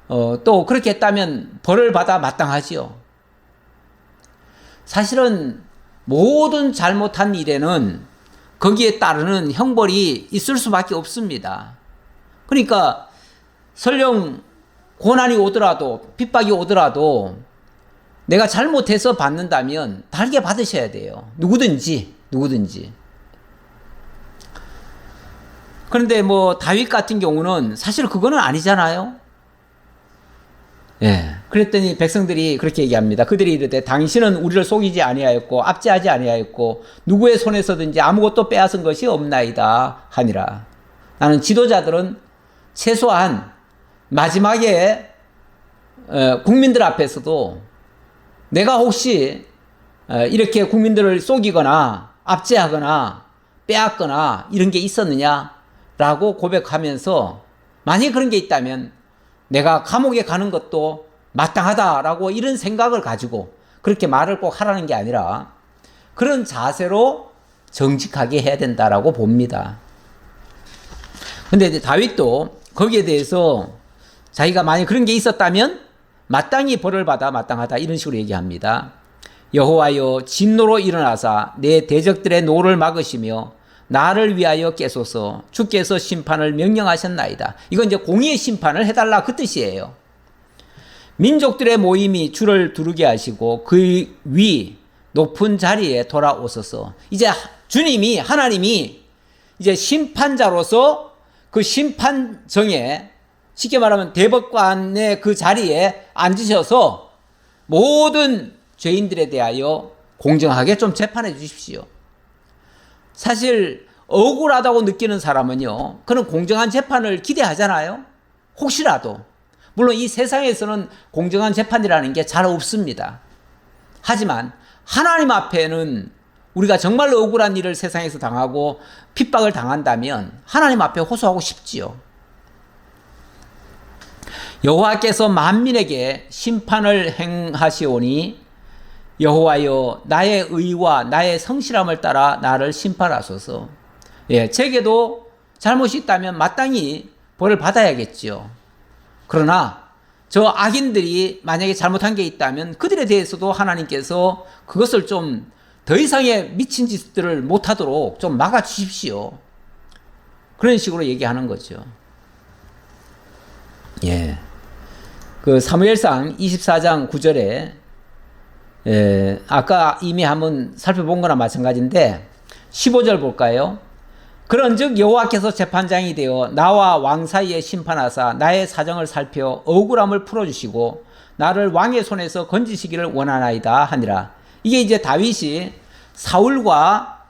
또 그렇게 했다면 벌을 받아 마땅하지요. 사실은 모든 잘못한 일에는 거기에 따르는 형벌이 있을 수밖에 없습니다. 그러니까 설령 고난이 오더라도 핍박이 오더라도 내가 잘못해서 받는다면 달게 받으셔야 돼요. 누구든지. 그런데 뭐 다윗 같은 경우는 사실 그거는 아니잖아요. 예. 그랬더니 백성들이 그렇게 얘기합니다. 그들이 이르되 당신은 우리를 속이지 아니하였고 압제하지 아니하였고 누구의 손에서든지 아무것도 빼앗은 것이 없나이다 하니라. 나는 지도자들은 최소한 마지막에 국민들 앞에서도 내가 혹시 이렇게 국민들을 속이거나 압제하거나 빼앗거나 이런 게 있었느냐라고 고백하면서 만약에 그런 게 있다면 내가 감옥에 가는 것도 마땅하다라고 이런 생각을 가지고 그렇게 말을 꼭 하라는 게 아니라 그런 자세로 정직하게 해야 된다라고 봅니다. 근데 이제 다윗도 거기에 대해서 자기가 만약 그런 게 있었다면 마땅히 벌을 받아 마땅하다 이런 식으로 얘기합니다. 여호와여 진노로 일어나사 내 대적들의 노를 막으시며 나를 위하여 깨소서. 주께서 심판을 명령하셨나이다. 이건 이제 공의의 심판을 해달라 그 뜻이에요. 민족들의 모임이 주를 두르게 하시고 그 위 높은 자리에 돌아오소서. 이제 주님이 하나님이 이제 심판자로서 그 심판정에 쉽게 말하면 대법관의 그 자리에 앉으셔서 모든 죄인들에 대하여 공정하게 좀 재판해 주십시오. 사실 억울하다고 느끼는 사람은요, 그런 공정한 재판을 기대하잖아요. 혹시라도. 물론 이 세상에서는 공정한 재판이라는 게 잘 없습니다. 하지만 하나님 앞에는 우리가 정말로 억울한 일을 세상에서 당하고 핍박을 당한다면 하나님 앞에 호소하고 싶지요. 여호와께서 만민에게 심판을 행하시오니 여호와여 나의 의와 나의 성실함을 따라 나를 심판하소서. 예, 제게도 잘못이 있다면 마땅히 벌을 받아야겠지요. 그러나 저 악인들이 만약에 잘못한 게 있다면 그들에 대해서도 하나님께서 그것을 좀 더 이상의 미친 짓들을 못하도록 좀 막아주십시오. 그런 식으로 얘기하는 거죠. 예. 그 사무엘상 24장 9절에 아까 이미 한번 살펴본 거나 마찬가지인데 15절 볼까요? 그런즉 여호와께서 재판장이 되어 나와 왕 사이에 심판하사 나의 사정을 살펴 억울함을 풀어주시고 나를 왕의 손에서 건지시기를 원하나이다 하니라. 이게 이제 다윗이 사울과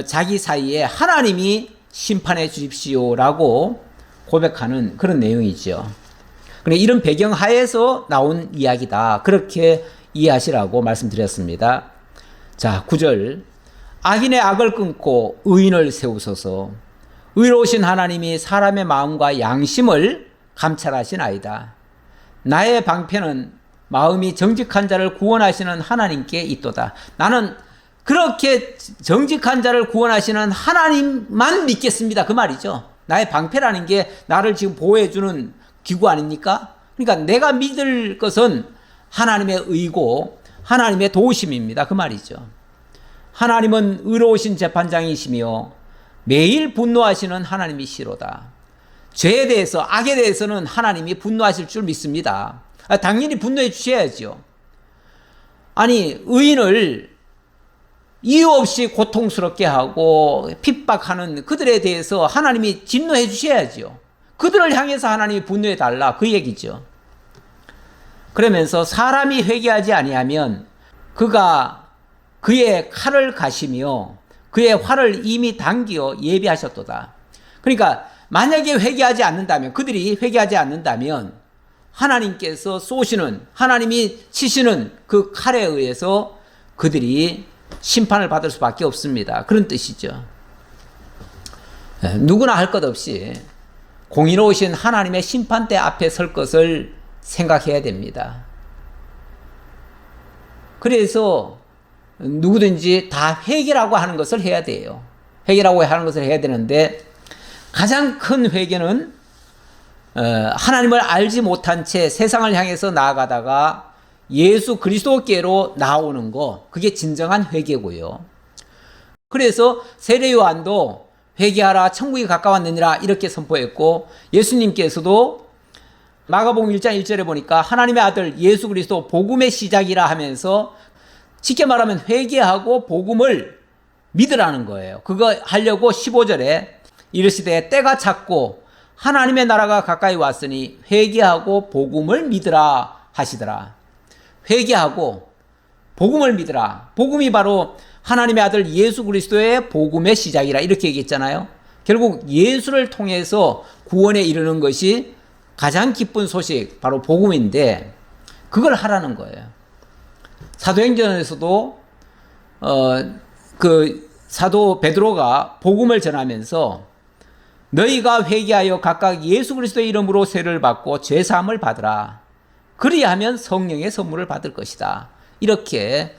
자기 사이에 하나님이 심판해 주십시오라고 고백하는 그런 내용이죠. 그런데 이런 배경 하에서 나온 이야기다. 그렇게 이해하시라고 말씀드렸습니다. 자, 9절. 악인의 악을 끊고 의인을 세우소서. 의로우신 하나님이 사람의 마음과 양심을 감찰하시나이다. 나의 방패는 마음이 정직한 자를 구원하시는 하나님께 있도다. 나는 그렇게 정직한 자를 구원하시는 하나님만 믿겠습니다. 그 말이죠. 나의 방패라는 게 나를 지금 보호해주는 기구 아닙니까? 그러니까 내가 믿을 것은 하나님의 의고 하나님의 도우심입니다. 그 말이죠. 하나님은 의로우신 재판장이시며 매일 분노하시는 하나님이시로다. 죄에 대해서, 악에 대해서는 하나님이 분노하실 줄 믿습니다. 당연히 분노해 주셔야죠. 아니, 의인을 이유 없이 고통스럽게 하고 핍박하는 그들에 대해서 하나님이 진노해 주셔야죠. 그들을 향해서 하나님이 분노해 달라, 그 얘기죠. 그러면서 사람이 회개하지 아니하면 그가 그의 칼을 가시며 그의 활을 이미 당기어 예비하셨도다. 그러니까 만약에 회개하지 않는다면, 그들이 회개하지 않는다면 하나님께서 쏘시는, 하나님이 치시는 그 칼에 의해서 그들이 심판을 받을 수밖에 없습니다. 그런 뜻이죠. 누구나 할 것 없이 공의로우신 하나님의 심판대 앞에 설 것을 생각해야 됩니다. 그래서 누구든지 다 회개라고 하는 것을 해야 돼요. 회개라고 하는 것을 해야 되는데 가장 큰 회개는 하나님을 알지 못한 채 세상을 향해서 나아가다가 예수 그리스도께로 나오는 거, 그게 진정한 회개고요. 그래서 세례 요한도 회개하라 천국이 가까웠느니라 이렇게 선포했고, 예수님께서도 마가복음 1장 1절에 보니까 하나님의 아들 예수 그리스도 복음의 시작이라 하면서 쉽게 말하면 회개하고 복음을 믿으라는 거예요. 그거 하려고 15절에 이르시되 때가 찼고 하나님의 나라가 가까이 왔으니 회개하고 복음을 믿으라 하시더라. 회개하고 복음을 믿으라. 복음이 바로 하나님의 아들 예수 그리스도의 복음의 시작이라 이렇게 얘기했잖아요. 결국 예수를 통해서 구원에 이르는 것이 가장 기쁜 소식, 바로 복음인데 그걸 하라는 거예요. 사도행전에서도 그 사도 베드로가 복음을 전하면서 너희가 회개하여 각각 예수 그리스도의 이름으로 세례를 받고 죄 사함을 받으라. 그리하면 성령의 선물을 받을 것이다. 이렇게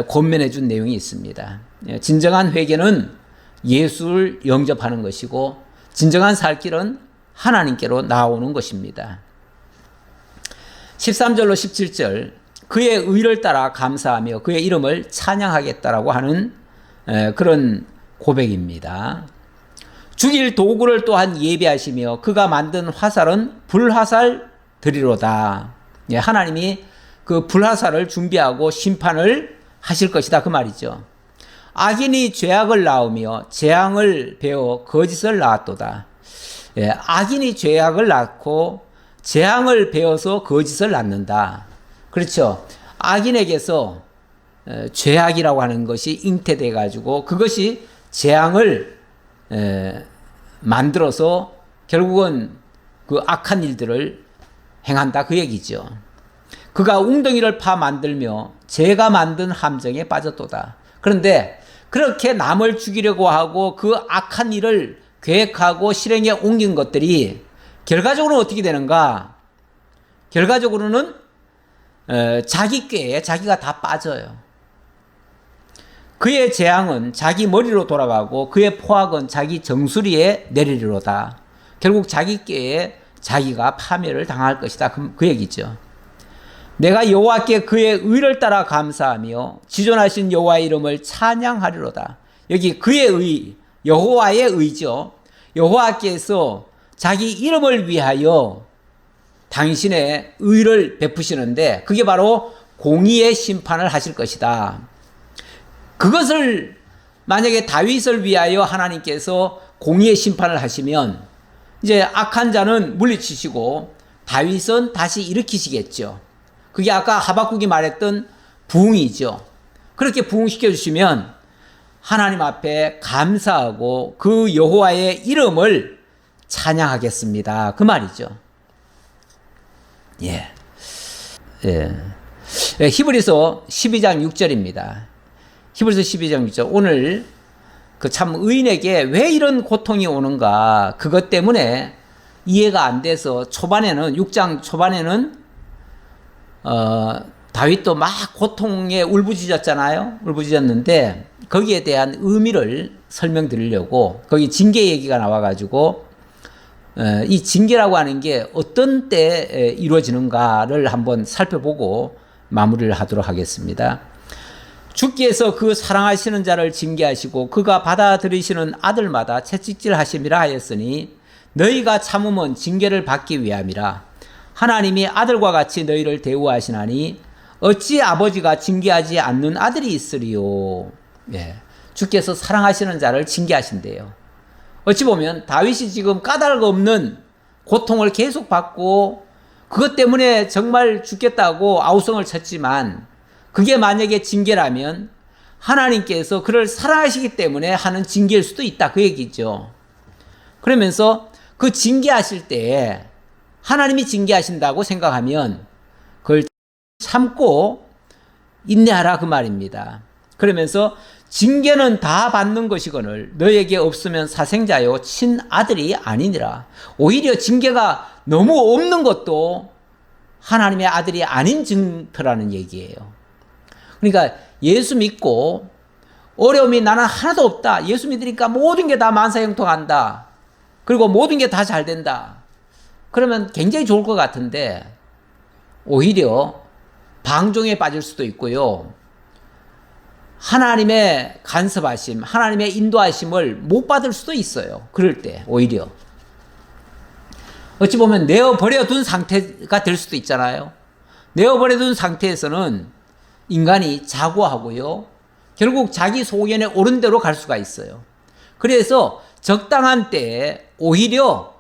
권면해 준 내용이 있습니다. 진정한 회개는 예수를 영접하는 것이고 진정한 살 길은 하나님께로 나오는 것입니다. 13절로 17절 그의 의를 따라 감사하며 그의 이름을 찬양하겠다라고 하는 그런 고백입니다. 죽일 도구를 또한 예비하시며 그가 만든 화살은 불화살 드리로다. 하나님이 그 불화살을 준비하고 심판을 하실 것이다 그 말이죠. 악인이 죄악을 낳으며 재앙을 배워 거짓을 낳았도다. 악인이 죄악을 낳고 재앙을 배워서 거짓을 낳는다. 그렇죠. 악인에게서 죄악이라고 하는 것이 잉태돼 가지고 그것이 재앙을 만들어서 결국은 그 악한 일들을 행한다 그 얘기죠. 그가 웅덩이를 파 만들며 재가 만든 함정에 빠졌도다. 그런데 그렇게 남을 죽이려고 하고 그 악한 일을 계획하고 실행에 옮긴 것들이 결과적으로 어떻게 되는가? 결과적으로는 자기 꾀에 자기가 다 빠져요. 그의 재앙은 자기 머리로 돌아가고 그의 포악은 자기 정수리에 내리리로다. 결국 자기 꾀에 자기가 파멸을 당할 것이다. 그 얘기죠. 내가 여호와께 그의 의를 따라 감사하며 지존하신 여호와의 이름을 찬양하리로다. 여기 그의 의, 여호와의 의죠. 여호와께서 자기 이름을 위하여 당신의 의를 베푸시는데 그게 바로 공의의 심판을 하실 것이다. 그것을 만약에 다윗을 위하여 하나님께서 공의의 심판을 하시면 이제 악한 자는 물리치시고 다윗은 다시 일으키시겠죠. 그게 아까 하박국이 말했던 부흥이죠. 그렇게 부흥시켜 주시면 하나님 앞에 감사하고 그 여호와의 이름을 찬양하겠습니다. 그 말이죠. 예. 히브리서 12장 6절입니다. 히브리서 12장 6절. 오늘 그 참 의인에게 왜 이런 고통이 오는가 그것 때문에 이해가 안 돼서 초반에는 6장 초반에는 다윗도 막 고통에 울부짖었잖아요. 울부짖었는데 거기에 대한 의미를 설명드리려고 거기 징계 얘기가 나와가지고 이 징계라고 하는 게 어떤 때 이루어지는가를 한번 살펴보고 마무리를 하도록 하겠습니다. 주께서 그 사랑하시는 자를 징계하시고 그가 받아들이시는 아들마다 채찍질 하심이라 하였으니 너희가 참음은 징계를 받기 위함이라. 하나님이 아들과 같이 너희를 대우하시나니 어찌 아버지가 징계하지 않는 아들이 있으리요. 예. 주께서 사랑하시는 자를 징계하신대요. 어찌 보면 다윗이 지금 까닭 없는 고통을 계속 받고 그것 때문에 정말 죽겠다고 아우성을 쳤지만 그게 만약에 징계라면 하나님께서 그를 사랑하시기 때문에 하는 징계일 수도 있다. 그 얘기죠. 그러면서 그 징계하실 때 하나님이 징계하신다고 생각하면 그걸 참고 인내하라 그 말입니다. 그러면서 징계는 다 받는 것이거늘 너에게 없으면 사생자요 친아들이 아니니라. 오히려 징계가 너무 없는 것도 하나님의 아들이 아닌 증표라는 얘기예요. 그러니까 예수 믿고 어려움이 나는 하나도 없다. 예수 믿으니까 모든 게 다 만사형통한다. 그리고 모든 게 다 잘 된다. 그러면 굉장히 좋을 것 같은데 오히려 방종에 빠질 수도 있고요. 하나님의 간섭하심, 하나님의 인도하심을 못 받을 수도 있어요. 그럴 때 오히려. 어찌 보면 내어버려둔 상태가 될 수도 있잖아요. 내어버려둔 상태에서는 인간이 자고하고요. 결국 자기 소견에 옳은 대로 갈 수가 있어요. 그래서 적당한 때에 오히려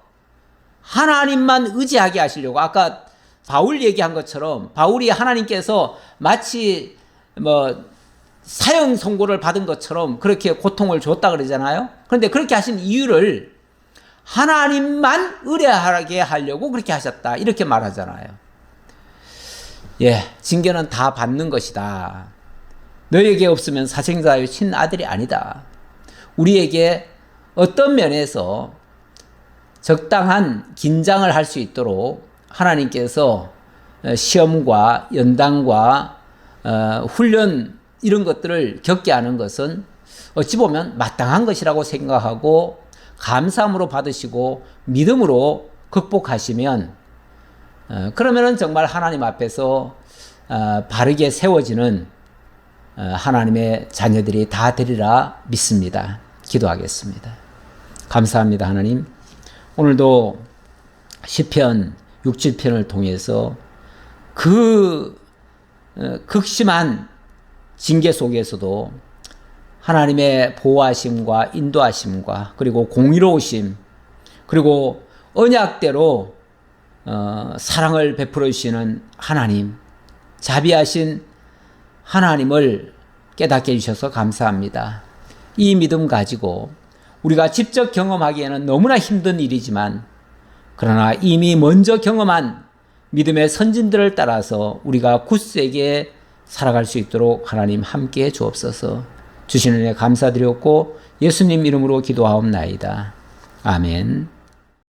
하나님만 의지하게 하시려고 아까 바울 얘기한 것처럼 바울이 하나님께서 마치 사형 선고를 받은 것처럼 그렇게 고통을 줬다 그러잖아요. 그런데 그렇게 하신 이유를 하나님만 의뢰하게 하려고 그렇게 하셨다. 이렇게 말하잖아요. 예, 징계는 다 받는 것이다. 너에게 없으면 사생자의 친아들이 아니다. 우리에게 어떤 면에서 적당한 긴장을 할 수 있도록 하나님께서 시험과 연단과 훈련 이런 것들을 겪게 하는 것은 어찌 보면 마땅한 것이라고 생각하고 감사함으로 받으시고 믿음으로 극복하시면 그러면은 정말 하나님 앞에서 바르게 세워지는 하나님의 자녀들이 다 되리라 믿습니다. 기도하겠습니다. 감사합니다. 하나님. 오늘도 시편 6, 7편을 통해서 그 극심한 징계 속에서도 하나님의 보호하심과 인도하심과 그리고 공의로우심 그리고 언약대로 사랑을 베풀어 주시는 하나님, 자비하신 하나님을 깨닫게 해주셔서 감사합니다. 이 믿음 가지고 우리가 직접 경험하기에는 너무나 힘든 일이지만 그러나 이미 먼저 경험한 믿음의 선진들을 따라서 우리가 굳세게 살아갈 수 있도록 하나님 함께해 주옵소서. 주시는 은혜 감사드렸고 예수님 이름으로 기도하옵나이다. 아멘.